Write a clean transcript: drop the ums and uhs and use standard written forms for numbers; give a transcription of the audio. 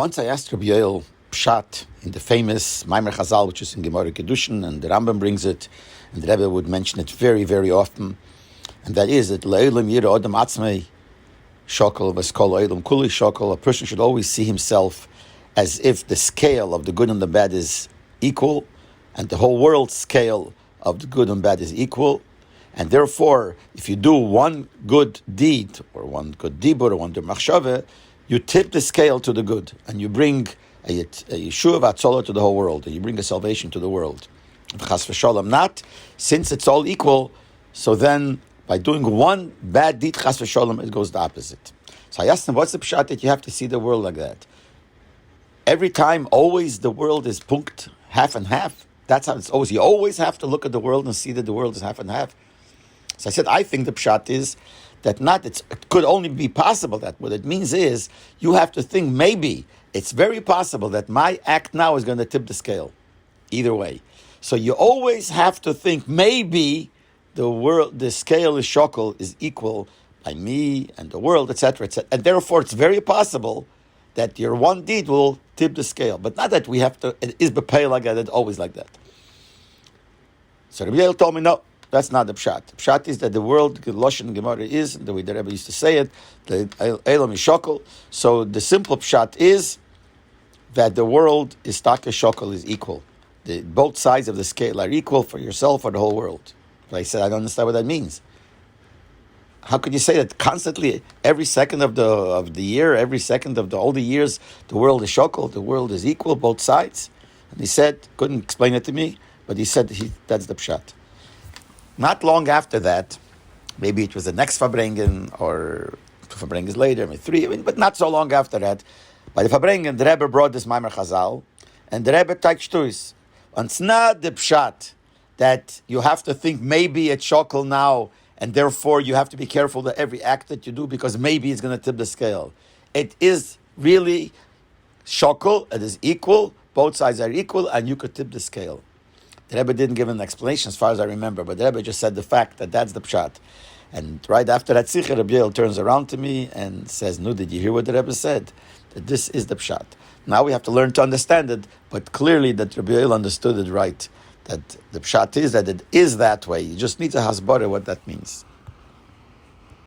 Once I asked Rabbi Yoel Pshat in the famous Maimer Chazal, which is in Gemara Kedushin, and the Rambam brings it, and the Rebbe would mention it very, very often, and that is that Le'olam Yira Odam Atzmei Shakul V'Skol Olam Kuli Shakul. A person should always see himself as if the scale of the good and the bad is equal, and the whole world's scale of the good and bad is equal. And therefore, if you do one good deed, or one good dibur, or one good machshava, you tip the scale to the good, and you bring a yeshua v'atzola to the whole world, and you bring a salvation to the world. Chas v'shalom not, since it's all equal, so then by doing one bad deed, chas v'shalom, it goes the opposite. So I asked him, what's the pshat that you have to see the world like that? Every time, always the world is punkt, half and half. That's how it's always. You always have to look at the world and see that the world is half and half. So I said, I think the pshat is that it could only be possible that what it means is you have to think maybe it's very possible that my act now is going to tip the scale. Either way. So you always have to think maybe the scale is shakul, is equal by me and the world, etc., etc. And therefore it's very possible that your one deed will tip the scale. But not that we have to, it is bepay like that, it's always like that. So Rabbi Yoel told me, no, that's not the pshat. The pshat is that the world, Loshen Gemara is, the way the Rebbe used to say it, the Olam is Shakul. So the simple pshat is that the world is taka Shakul, is equal. Both sides of the scale are equal for yourself or the whole world. But I said, I don't understand what that means. How could you say that constantly, every second of the year, every second of all the years, the world is Shakul, the world is equal, both sides? And he said, couldn't explain it to me, but he said that's the pshat. Not long after that, maybe it was the next Fabrengen, or two Fabrengens later, maybe three, but not so long after that. By the Fabrengen, the Rebbe brought this Maimer Chazal, and the Rebbe takes shtuis. And it's not the pshat that you have to think maybe it's shakul now, and therefore you have to be careful that every act that you do, because maybe it's going to tip the scale. It is really shakul, it is equal, both sides are equal, and you could tip the scale. The Rebbe didn't give an explanation as far as I remember, but the Rebbe just said the fact that that's the pshat. And right after that sikha, Rabbi Yoel turns around to me and says, no, did you hear what the Rebbe said? That this is the pshat. Now we have to learn to understand it, but clearly that Rabbi Yoel understood it right, that the pshat is that it is that way. You just need to hasbara what that means.